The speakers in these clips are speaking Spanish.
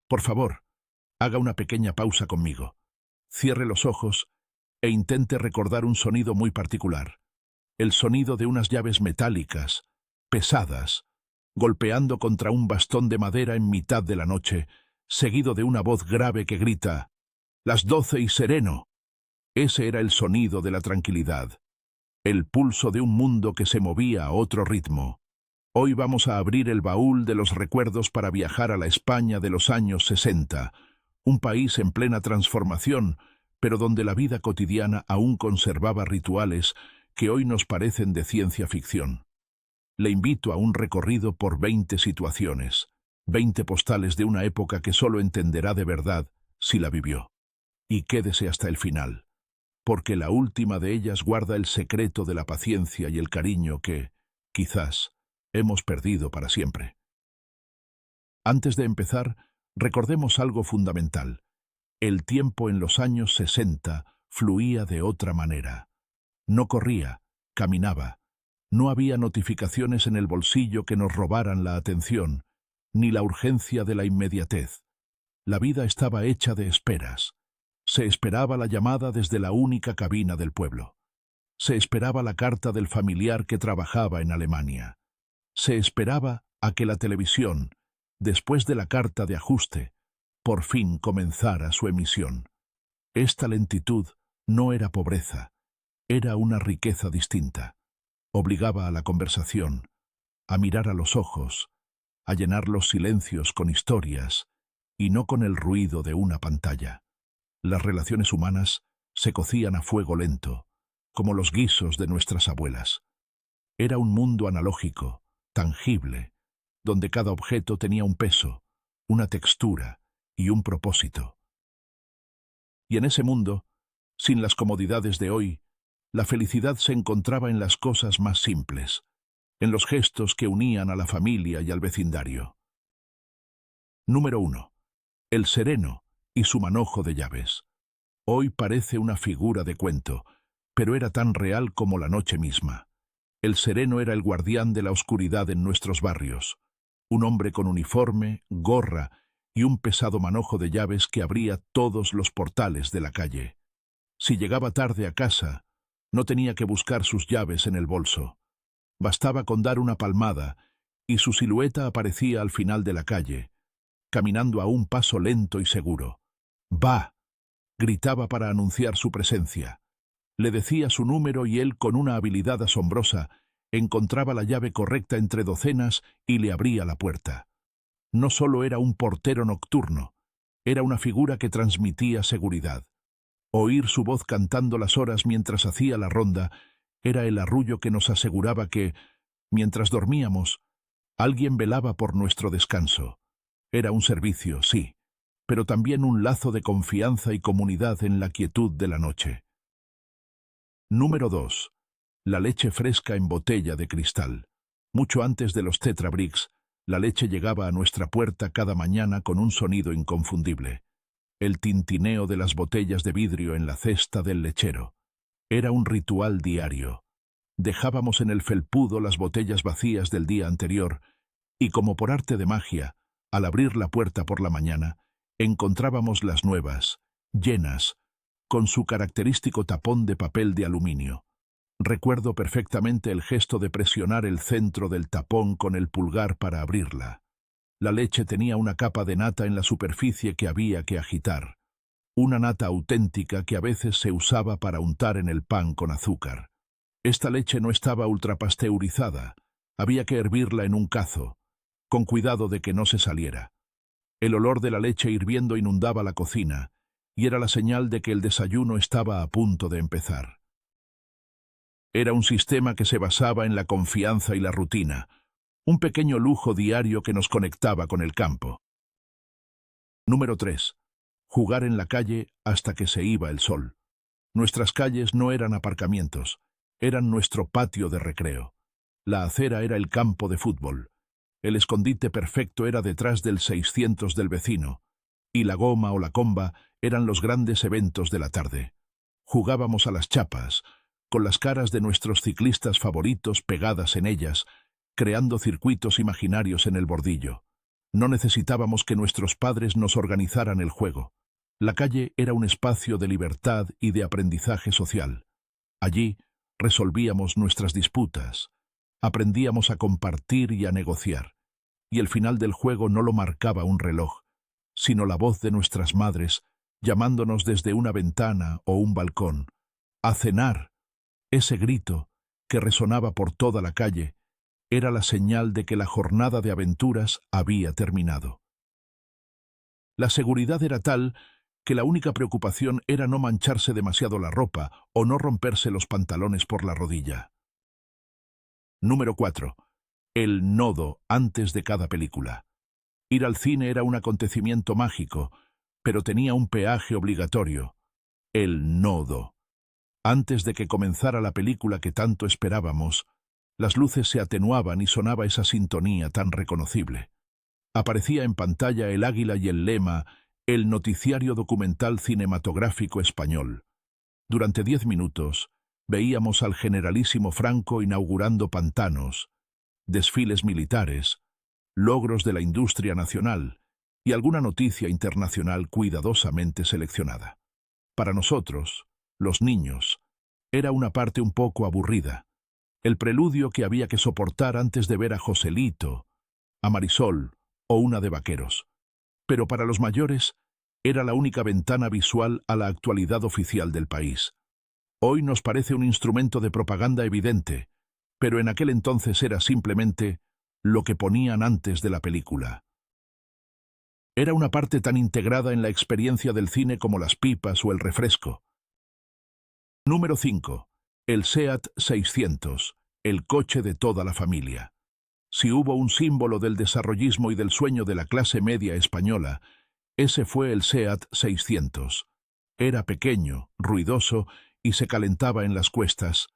Por favor, haga una pequeña pausa conmigo. Cierre los ojos e intente recordar un sonido muy particular. El sonido de unas llaves metálicas, pesadas, golpeando contra un bastón de madera en mitad de la noche, seguido de una voz grave que grita: «¡Las 12 y sereno!». Ese era el sonido de la tranquilidad, el pulso de un mundo que se movía a otro ritmo. Hoy vamos a abrir el baúl de los recuerdos para viajar a la España de los años 60, un país en plena transformación, pero donde la vida cotidiana aún conservaba rituales que hoy nos parecen de ciencia ficción. Le invito a un recorrido por 20 situaciones, 20 postales de una época que solo entenderá de verdad si la vivió. Y quédese hasta el final, porque la última de ellas guarda el secreto de la paciencia y el cariño que, quizás, hemos perdido para siempre. Antes de empezar, recordemos algo fundamental. El tiempo en los años 60 fluía de otra manera. No corría, caminaba. No había notificaciones en el bolsillo que nos robaran la atención, ni la urgencia de la inmediatez. La vida estaba hecha de esperas. Se esperaba la llamada desde la única cabina del pueblo. Se esperaba la carta del familiar que trabajaba en Alemania. Se esperaba a que la televisión, después de la carta de ajuste, por fin comenzara su emisión. Esta lentitud no era pobreza, era una riqueza distinta. Obligaba a la conversación, a mirar a los ojos, a llenar los silencios con historias y no con el ruido de una pantalla. Las relaciones humanas se cocían a fuego lento, como los guisos de nuestras abuelas. Era un mundo analógico, tangible, donde cada objeto tenía un peso, una textura y un propósito. Y en ese mundo, sin las comodidades de hoy, la felicidad se encontraba en las cosas más simples, en los gestos que unían a la familia y al vecindario. Número 1. El sereno y su manojo de llaves. Hoy parece una figura de cuento, pero era tan real como la noche misma. El sereno era el guardián de la oscuridad en nuestros barrios, un hombre con uniforme, gorra y un pesado manojo de llaves que abría todos los portales de la calle. Si llegaba tarde a casa, no tenía que buscar sus llaves en el bolso. Bastaba con dar una palmada y su silueta aparecía al final de la calle, caminando a un paso lento y seguro. «¡Va!», gritaba para anunciar su presencia. Le decía su número y él, con una habilidad asombrosa, encontraba la llave correcta entre docenas y le abría la puerta. No solo era un portero nocturno, era una figura que transmitía seguridad. Oír su voz cantando las horas mientras hacía la ronda era el arrullo que nos aseguraba que, mientras dormíamos, alguien velaba por nuestro descanso. Era un servicio, sí, pero también un lazo de confianza y comunidad en la quietud de la noche. Número 2. La leche fresca en botella de cristal. Mucho antes de los Tetra Briks, la leche llegaba a nuestra puerta cada mañana con un sonido inconfundible. El tintineo de las botellas de vidrio en la cesta del lechero. Era un ritual diario. Dejábamos en el felpudo las botellas vacías del día anterior y, como por arte de magia, al abrir la puerta por la mañana, encontrábamos las nuevas, llenas, con su característico tapón de papel de aluminio. Recuerdo perfectamente el gesto de presionar el centro del tapón con el pulgar para abrirla. La leche tenía una capa de nata en la superficie que había que agitar. Una nata auténtica que a veces se usaba para untar en el pan con azúcar. Esta leche no estaba ultrapasteurizada. Había que hervirla en un cazo, con cuidado de que no se saliera. El olor de la leche hirviendo inundaba la cocina, y era la señal de que el desayuno estaba a punto de empezar. Era un sistema que se basaba en la confianza y la rutina, un pequeño lujo diario que nos conectaba con el campo. Número 3. Jugar en la calle hasta que se iba el sol. Nuestras calles no eran aparcamientos, eran nuestro patio de recreo. La acera era el campo de fútbol. El escondite perfecto era detrás del 600 del vecino, y la goma o la comba eran los grandes eventos de la tarde. Jugábamos a las chapas, con las caras de nuestros ciclistas favoritos pegadas en ellas, creando circuitos imaginarios en el bordillo. No necesitábamos que nuestros padres nos organizaran el juego. La calle era un espacio de libertad y de aprendizaje social. Allí resolvíamos nuestras disputas, aprendíamos a compartir y a negociar, y el final del juego no lo marcaba un reloj, sino la voz de nuestras madres llamándonos desde una ventana o un balcón. ¡A cenar! Ese grito, que resonaba por toda la calle, era la señal de que la jornada de aventuras había terminado. La seguridad era tal que la única preocupación era no mancharse demasiado la ropa o no romperse los pantalones por la rodilla. Número 4. El nodo antes de cada película. Ir al cine era un acontecimiento mágico, pero tenía un peaje obligatorio: el nodo. Antes de que comenzara la película que tanto esperábamos, las luces se atenuaban y sonaba esa sintonía tan reconocible. Aparecía en pantalla el águila y el lema, el noticiario documental cinematográfico español. Durante 10 minutos veíamos al generalísimo Franco inaugurando pantanos, desfiles militares, logros de la industria nacional y alguna noticia internacional cuidadosamente seleccionada. Para nosotros, los niños, era una parte un poco aburrida, el preludio que había que soportar antes de ver a Joselito, a Marisol o una de vaqueros. Pero para los mayores era la única ventana visual a la actualidad oficial del país. Hoy nos parece un instrumento de propaganda evidente, pero en aquel entonces era simplemente lo que ponían antes de la película. Era una parte tan integrada en la experiencia del cine como las pipas o el refresco. Número 5. El SEAT 600, el coche de toda la familia. Si hubo un símbolo del desarrollismo y del sueño de la clase media española, ese fue el SEAT 600. Era pequeño, ruidoso y se calentaba en las cuestas,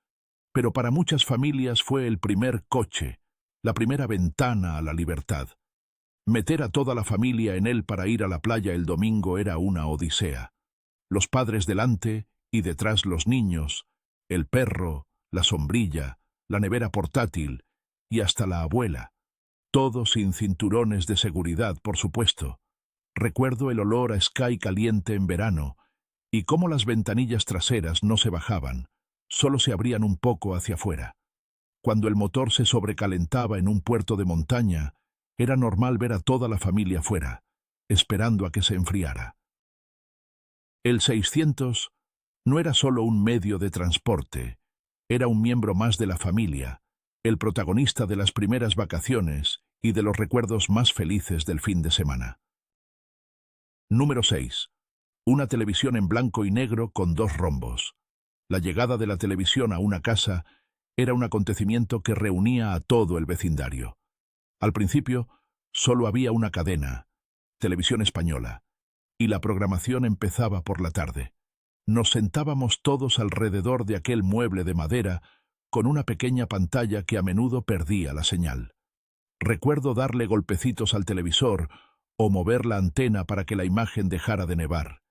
pero para muchas familias fue el primer coche, la primera ventana a la libertad. Meter a toda la familia en él para ir a la playa el domingo era una odisea. Los padres delante y detrás los niños, el perro, la sombrilla, la nevera portátil y hasta la abuela. Todo sin cinturones de seguridad, por supuesto. Recuerdo el olor a Sky caliente en verano y cómo las ventanillas traseras no se bajaban, solo se abrían un poco hacia afuera. Cuando el motor se sobrecalentaba en un puerto de montaña, era normal ver a toda la familia fuera, esperando a que se enfriara. El 600 no era solo un medio de transporte, era un miembro más de la familia, el protagonista de las primeras vacaciones y de los recuerdos más felices del fin de semana. Número 6. Una televisión en blanco y negro con 2 rombos. La llegada de la televisión a una casa era un acontecimiento que reunía a todo el vecindario. Al principio, solo había una cadena, Televisión Española, y la programación empezaba por la tarde. Nos sentábamos todos alrededor de aquel mueble de madera con una pequeña pantalla que a menudo perdía la señal. Recuerdo darle golpecitos al televisor o mover la antena para que la imagen dejara de nevar.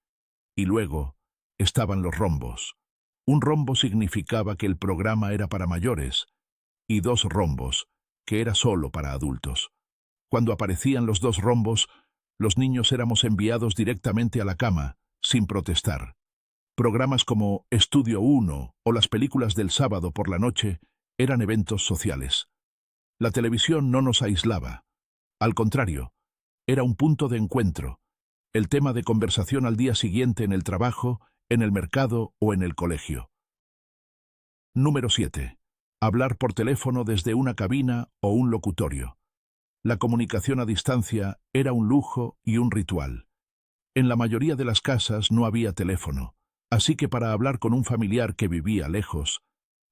Y luego estaban los rombos. Un rombo significaba que el programa era para mayores, y 2 rombos, que era solo para adultos. Cuando aparecían los 2 rombos, los niños éramos enviados directamente a la cama, sin protestar. Programas como Estudio 1 o las películas del sábado por la noche eran eventos sociales. La televisión no nos aislaba. Al contrario, era un punto de encuentro, el tema de conversación al día siguiente en el trabajo, en el mercado o en el colegio. Número 7. Hablar por teléfono desde una cabina o un locutorio. La comunicación a distancia era un lujo y un ritual. En la mayoría de las casas no había teléfono, así que para hablar con un familiar que vivía lejos,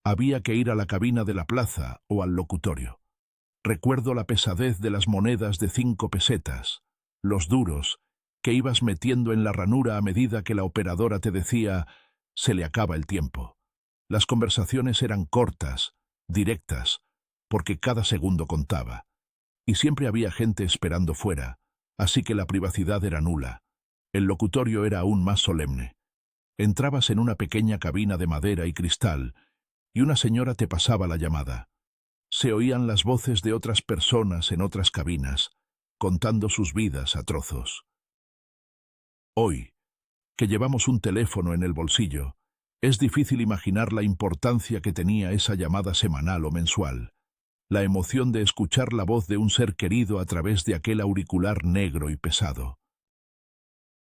había que ir a la cabina de la plaza o al locutorio. Recuerdo la pesadez de las monedas de 5 pesetas, los duros, que ibas metiendo en la ranura a medida que la operadora te decía, se le acaba el tiempo. Las conversaciones eran cortas, directas, porque cada segundo contaba. Y siempre había gente esperando fuera, así que la privacidad era nula. El locutorio era aún más solemne. Entrabas en una pequeña cabina de madera y cristal, y una señora te pasaba la llamada. Se oían las voces de otras personas en otras cabinas, contando sus vidas a trozos. Hoy, que llevamos un teléfono en el bolsillo, es difícil imaginar la importancia que tenía esa llamada semanal o mensual, la emoción de escuchar la voz de un ser querido a través de aquel auricular negro y pesado.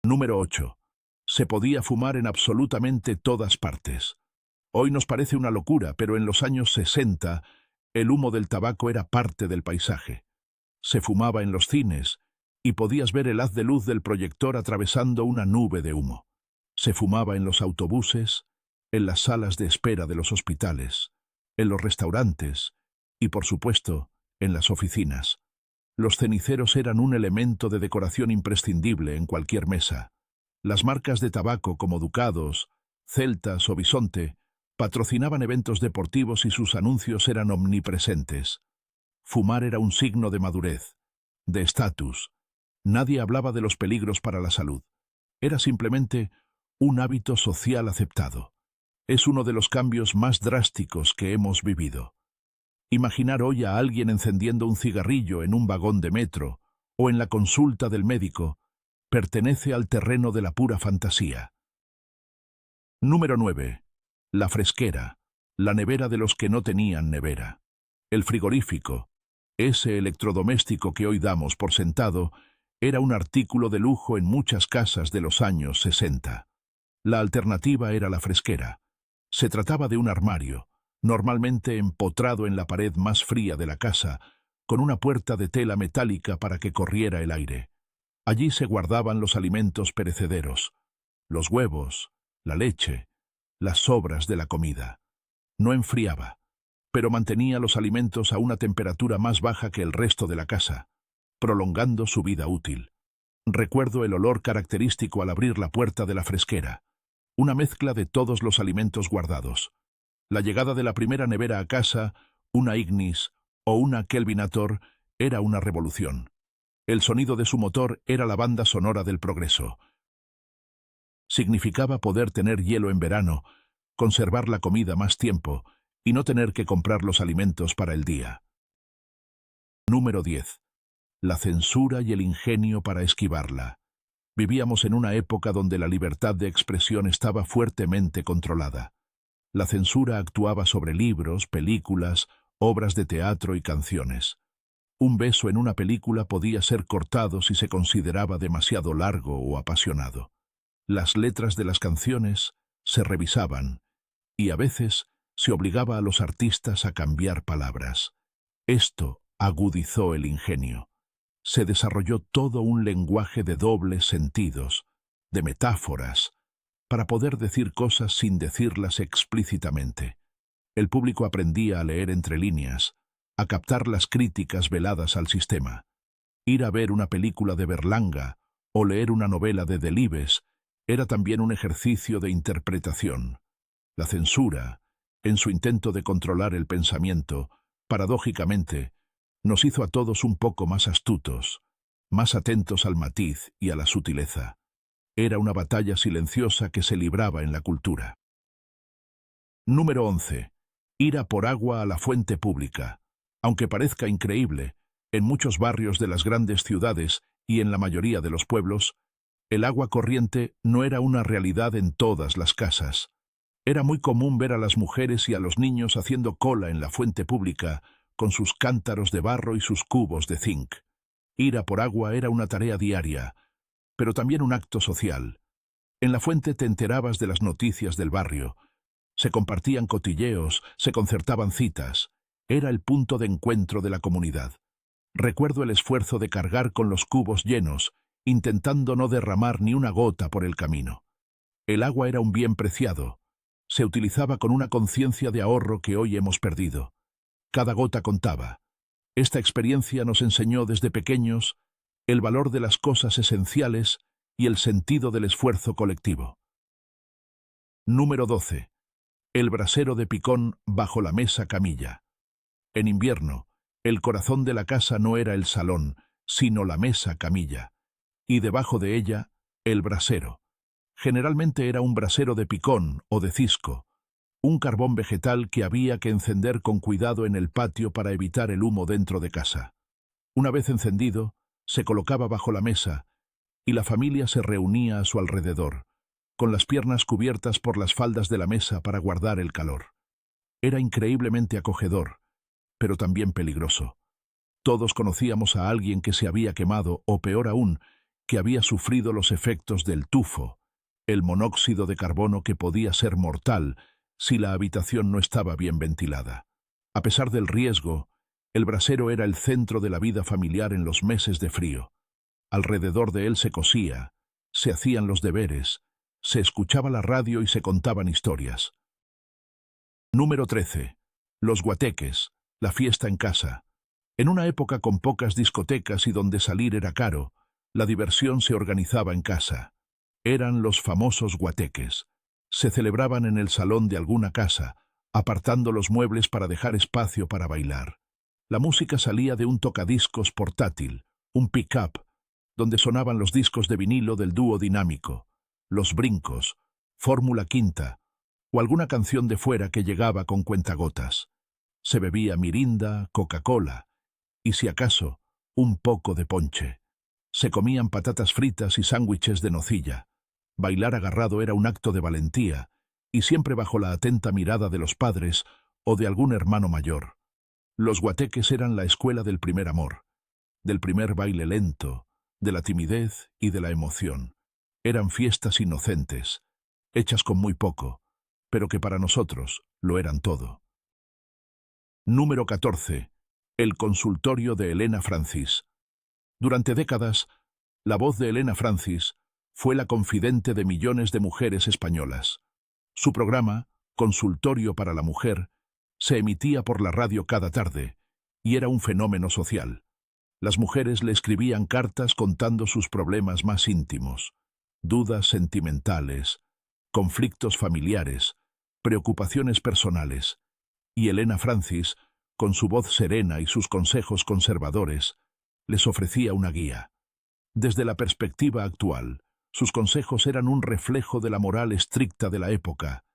Número 8. Se podía fumar en absolutamente todas partes. Hoy nos parece una locura, pero en los años 60 el humo del tabaco era parte del paisaje. Se fumaba en los cines y podías ver el haz de luz del proyector atravesando una nube de humo. Se fumaba en los autobuses, en las salas de espera de los hospitales, en los restaurantes y, por supuesto, en las oficinas. Los ceniceros eran un elemento de decoración imprescindible en cualquier mesa. Las marcas de tabaco como Ducados, Celtas o Bisonte patrocinaban eventos deportivos y sus anuncios eran omnipresentes. Fumar era un signo de madurez, de estatus. Nadie hablaba de los peligros para la salud. Era simplemente un hábito social aceptado. Es uno de los cambios más drásticos que hemos vivido. Imaginar hoy a alguien encendiendo un cigarrillo en un vagón de metro o en la consulta del médico pertenece al terreno de la pura fantasía. Número 9. La fresquera, la nevera de los que no tenían nevera. El frigorífico, ese electrodoméstico que hoy damos por sentado, era un artículo de lujo en muchas casas de los años 60. La alternativa era la fresquera. Se trataba de un armario, normalmente empotrado en la pared más fría de la casa, con una puerta de tela metálica para que corriera el aire. Allí se guardaban los alimentos perecederos, los huevos, la leche, las sobras de la comida. No enfriaba, pero mantenía los alimentos a una temperatura más baja que el resto de la casa, prolongando su vida útil. Recuerdo el olor característico al abrir la puerta de la fresquera, una mezcla de todos los alimentos guardados. La llegada de la primera nevera a casa, una Ignis o una Kelvinator, era una revolución. El sonido de su motor era la banda sonora del progreso. Significaba poder tener hielo en verano, conservar la comida más tiempo y no tener que comprar los alimentos para el día. Número 10. La censura y el ingenio para esquivarla. Vivíamos en una época donde la libertad de expresión estaba fuertemente controlada. La censura actuaba sobre libros, películas, obras de teatro y canciones. Un beso en una película podía ser cortado si se consideraba demasiado largo o apasionado. Las letras de las canciones se revisaban y a veces se obligaba a los artistas a cambiar palabras. Esto agudizó el ingenio. Se desarrolló todo un lenguaje de dobles sentidos, de metáforas, para poder decir cosas sin decirlas explícitamente. El público aprendía a leer entre líneas, a captar las críticas veladas al sistema. Ir a ver una película de Berlanga o leer una novela de Delibes era también un ejercicio de interpretación. La censura, en su intento de controlar el pensamiento, paradójicamente, nos hizo a todos un poco más astutos, más atentos al matiz y a la sutileza. Era una batalla silenciosa que se libraba en la cultura. Número 11. Ir a por agua a la fuente pública. Aunque parezca increíble, en muchos barrios de las grandes ciudades y en la mayoría de los pueblos, el agua corriente no era una realidad en todas las casas. Era muy común ver a las mujeres y a los niños haciendo cola en la fuente pública, con sus cántaros de barro y sus cubos de zinc. Ir a por agua era una tarea diaria, pero también un acto social. En la fuente te enterabas de las noticias del barrio. Se compartían cotilleos, se concertaban citas. Era el punto de encuentro de la comunidad. Recuerdo el esfuerzo de cargar con los cubos llenos, intentando no derramar ni una gota por el camino. El agua era un bien preciado. Se utilizaba con una conciencia de ahorro que hoy hemos perdido. Cada gota contaba. Esta experiencia nos enseñó desde pequeños el valor de las cosas esenciales y el sentido del esfuerzo colectivo. Número 12. El brasero de picón bajo la mesa camilla. En invierno, el corazón de la casa no era el salón, sino la mesa camilla, y debajo de ella, el brasero. Generalmente era un brasero de picón o de cisco, un carbón vegetal que había que encender con cuidado en el patio para evitar el humo dentro de casa. Una vez encendido, Se colocaba bajo la mesa y la familia se reunía a su alrededor, con las piernas cubiertas por las faldas de la mesa para guardar el calor. Era increíblemente acogedor, pero también peligroso. Todos conocíamos a alguien que se había quemado o, peor aún, que había sufrido los efectos del tufo, el monóxido de carbono que podía ser mortal si la habitación no estaba bien ventilada. A pesar del riesgo, el brasero era el centro de la vida familiar en los meses de frío. Alrededor de él se cosía, se hacían los deberes, se escuchaba la radio y se contaban historias. Número 13. Los guateques, la fiesta en casa. En una época con pocas discotecas y donde salir era caro, la diversión se organizaba en casa. Eran los famosos guateques. Se celebraban en el salón de alguna casa, apartando los muebles para dejar espacio para bailar. La música salía de un tocadiscos portátil, un pick-up, donde sonaban los discos de vinilo del dúo dinámico, Los Brincos, Fórmula Quinta, o alguna canción de fuera que llegaba con cuentagotas. Se bebía mirinda, Coca-Cola, y si acaso, un poco de ponche. Se comían patatas fritas y sándwiches de nocilla. Bailar agarrado era un acto de valentía, y siempre bajo la atenta mirada de los padres o de algún hermano mayor. Los guateques eran la escuela del primer amor, del primer baile lento, de la timidez y de la emoción. Eran fiestas inocentes, hechas con muy poco, pero que para nosotros lo eran todo. Número 14. El consultorio de Elena Francis. Durante décadas, la voz de Elena Francis fue la confidente de millones de mujeres españolas. Su programa, Consultorio para la Mujer, se emitía por la radio cada tarde, y era un fenómeno social. Las mujeres le escribían cartas contando sus problemas más íntimos, dudas sentimentales, conflictos familiares, preocupaciones personales, y Elena Francis, con su voz serena y sus consejos conservadores, les ofrecía una guía. Desde la perspectiva actual, sus consejos eran un reflejo de la moral estricta de la época,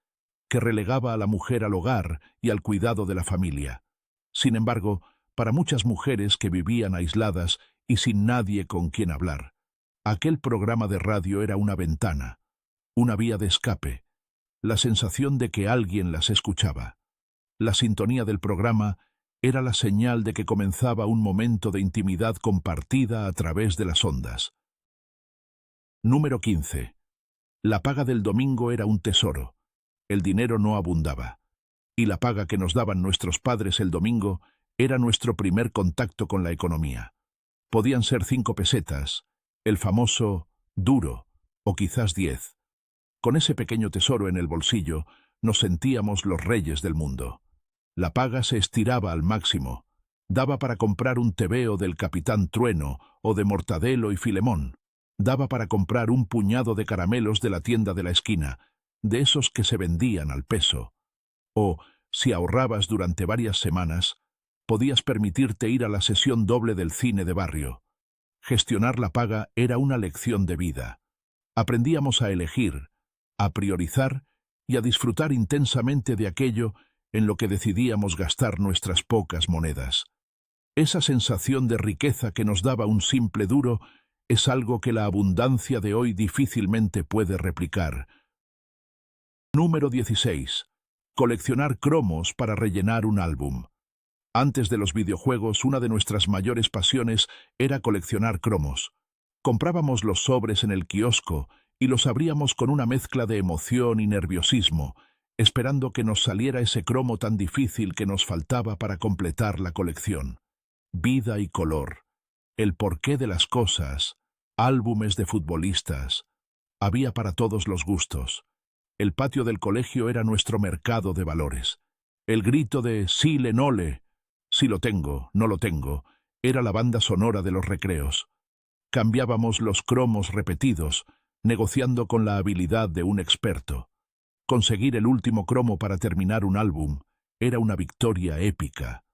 que relegaba a la mujer al hogar y al cuidado de la familia. Sin embargo, para muchas mujeres que vivían aisladas y sin nadie con quien hablar, aquel programa de radio era una ventana, una vía de escape, la sensación de que alguien las escuchaba. La sintonía del programa era la señal de que comenzaba un momento de intimidad compartida a través de las ondas. Número 15. La paga del domingo era un tesoro. El dinero no abundaba. Y la paga que nos daban nuestros padres el domingo era nuestro primer contacto con la economía. Podían ser 5 pesetas, el famoso duro, o quizás 10. Con ese pequeño tesoro en el bolsillo, nos sentíamos los reyes del mundo. La paga se estiraba al máximo. Daba para comprar un tebeo del Capitán Trueno o de Mortadelo y Filemón. Daba para comprar un puñado de caramelos de la tienda de la esquina, de esos que se vendían al peso. O, si ahorrabas durante varias semanas, podías permitirte ir a la sesión doble del cine de barrio. Gestionar la paga era una lección de vida. Aprendíamos a elegir, a priorizar y a disfrutar intensamente de aquello en lo que decidíamos gastar nuestras pocas monedas. Esa sensación de riqueza que nos daba un simple duro es algo que la abundancia de hoy difícilmente puede replicar. Número 16. Coleccionar cromos para rellenar un álbum. Antes de los videojuegos, una de nuestras mayores pasiones era coleccionar cromos. Comprábamos los sobres en el kiosco y los abríamos con una mezcla de emoción y nerviosismo, esperando que nos saliera ese cromo tan difícil que nos faltaba para completar la colección. Vida y color, el porqué de las cosas, álbumes de futbolistas. Había para todos los gustos. El patio del colegio era nuestro mercado de valores. El grito de «sí le nole», «sí lo tengo, no lo tengo», era la banda sonora de los recreos. Cambiábamos los cromos repetidos, negociando con la habilidad de un experto. Conseguir el último cromo para terminar un álbum era una victoria épica.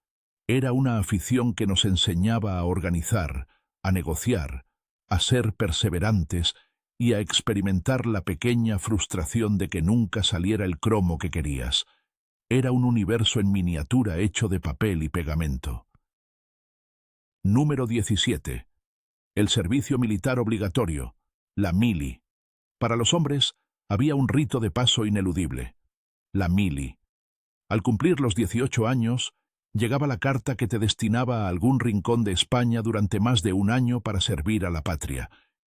Era una afición que nos enseñaba a organizar, a negociar, a ser perseverantes y a experimentar la pequeña frustración de que nunca saliera el cromo que querías. Era un universo en miniatura hecho de papel y pegamento. Número 17. el servicio militar obligatorio, la mili. Para los hombres había un rito de paso ineludible, la mili. Al cumplir los 18 años, llegaba la carta que te destinaba a algún rincón de España durante más de un año para servir a la patria.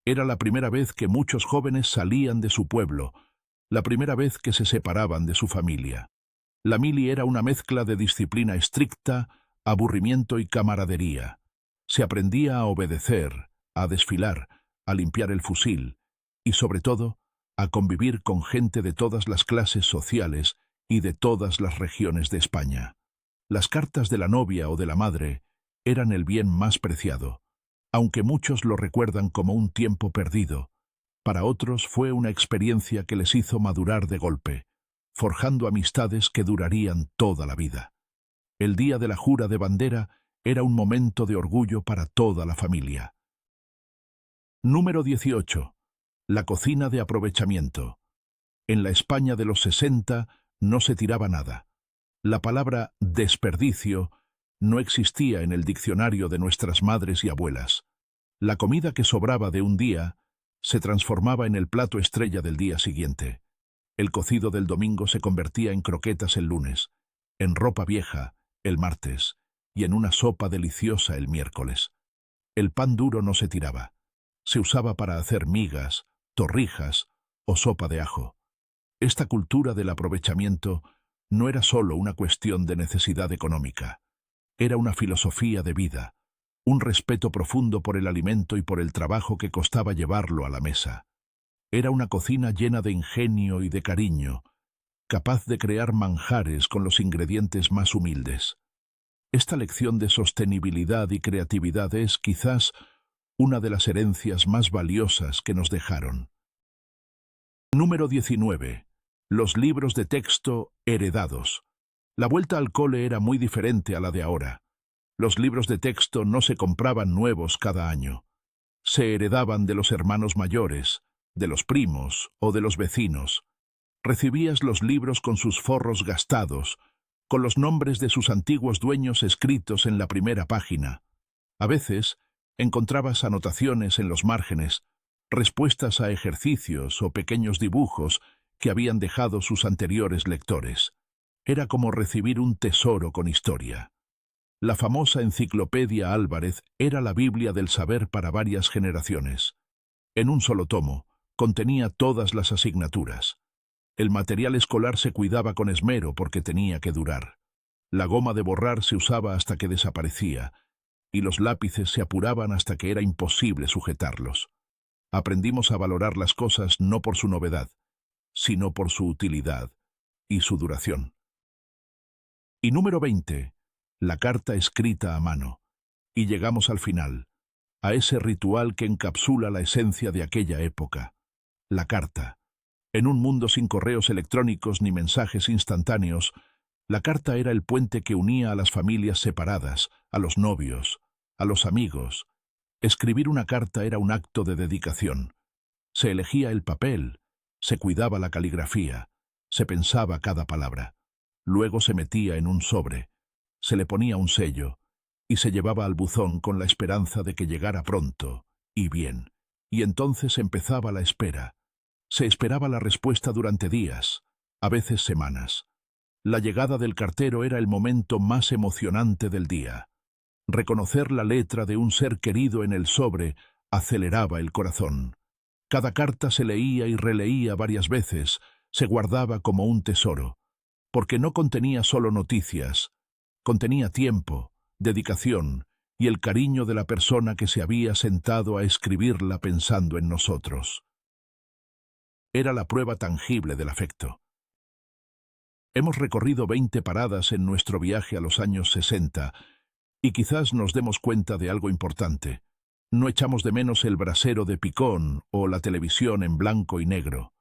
Era la primera vez que muchos jóvenes salían de su pueblo, la primera vez que se separaban de su familia. La mili era una mezcla de disciplina estricta, aburrimiento y camaradería. Se aprendía a obedecer, a desfilar, a limpiar el fusil y, sobre todo, a convivir con gente de todas las clases sociales y de todas las regiones de España. Las cartas de la novia o de la madre eran el bien más preciado, aunque muchos lo recuerdan como un tiempo perdido. Para otros fue una experiencia que les hizo madurar de golpe, forjando amistades que durarían toda la vida. El día de la jura de bandera era un momento de orgullo para toda la familia. Número 18. La cocina de aprovechamiento. En la España de los 60 no se tiraba nada. La palabra desperdicio no existía en el diccionario de nuestras madres y abuelas. La comida que sobraba de un día se transformaba en el plato estrella del día siguiente. El cocido del domingo se convertía en croquetas el lunes, en ropa vieja el martes y en una sopa deliciosa el miércoles. El pan duro no se tiraba. Se usaba para hacer migas, torrijas o sopa de ajo. Esta cultura del aprovechamiento no era solo una cuestión de necesidad económica. Era una filosofía de vida, un respeto profundo por el alimento y por el trabajo que costaba llevarlo a la mesa. Era una cocina llena de ingenio y de cariño, capaz de crear manjares con los ingredientes más humildes. Esta lección de sostenibilidad y creatividad es, quizás, una de las herencias más valiosas que nos dejaron. Número 19. Los libros de texto heredados. La vuelta al cole era muy diferente a la de ahora. Los libros de texto no se compraban nuevos cada año. Se heredaban de los hermanos mayores, de los primos o de los vecinos. Recibías los libros con sus forros gastados, con los nombres de sus antiguos dueños escritos en la primera página. A veces encontrabas anotaciones en los márgenes, respuestas a ejercicios o pequeños dibujos que habían dejado sus anteriores lectores. Era como recibir un tesoro con historia. La famosa Enciclopedia Álvarez era la Biblia del saber para varias generaciones. En un solo tomo, contenía todas las asignaturas. El material escolar se cuidaba con esmero porque tenía que durar. La goma de borrar se usaba hasta que desaparecía, y los lápices se apuraban hasta que era imposible sujetarlos. Aprendimos a valorar las cosas no por su novedad, sino por su utilidad y su duración. Y número 20. La carta escrita a mano. Y llegamos al final, a ese ritual que encapsula la esencia de aquella época. La carta. En un mundo sin correos electrónicos ni mensajes instantáneos, la carta era el puente que unía a las familias separadas, a los novios, a los amigos. Escribir una carta era un acto de dedicación. Se elegía el papel, se cuidaba la caligrafía, se pensaba cada palabra. Luego se metía en un sobre, se le ponía un sello y se llevaba al buzón con la esperanza de que llegara pronto y bien. Y entonces empezaba la espera. Se esperaba la respuesta durante días, a veces semanas. La llegada del cartero era el momento más emocionante del día. Reconocer la letra de un ser querido en el sobre aceleraba el corazón. Cada carta se leía y releía varias veces, se guardaba como un tesoro, porque no contenía solo noticias, contenía tiempo, dedicación y el cariño de la persona que se había sentado a escribirla pensando en nosotros. Era la prueba tangible del afecto. Hemos recorrido 20 paradas en nuestro viaje a los años 60 y quizás nos demos cuenta de algo importante. No echamos de menos el brasero de picón o la televisión en blanco y negro.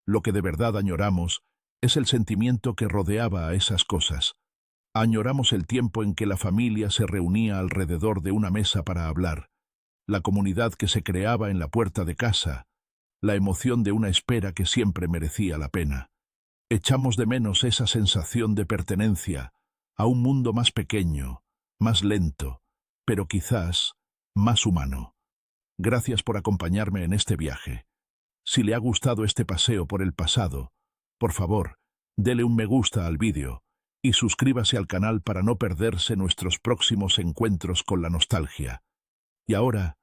Lo que de verdad añoramos es el sentimiento que rodeaba a esas cosas. Añoramos el tiempo en que la familia se reunía alrededor de una mesa para hablar, la comunidad que se creaba en la puerta de casa, la emoción de una espera que siempre merecía la pena. Echamos de menos esa sensación de pertenencia a un mundo más pequeño, más lento, pero quizás más humano. Gracias por acompañarme en este viaje. Si le ha gustado este paseo por el pasado, por favor, dele un me gusta al vídeo y suscríbase al canal para no perderse nuestros próximos encuentros con la nostalgia. Y ahora,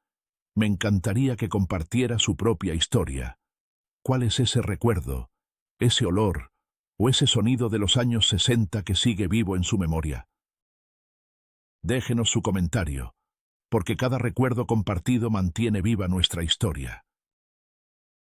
me encantaría que compartiera su propia historia. ¿Cuál es ese recuerdo, ese olor o ese sonido de los años 60 que sigue vivo en su memoria? Déjenos su comentario, porque cada recuerdo compartido mantiene viva nuestra historia.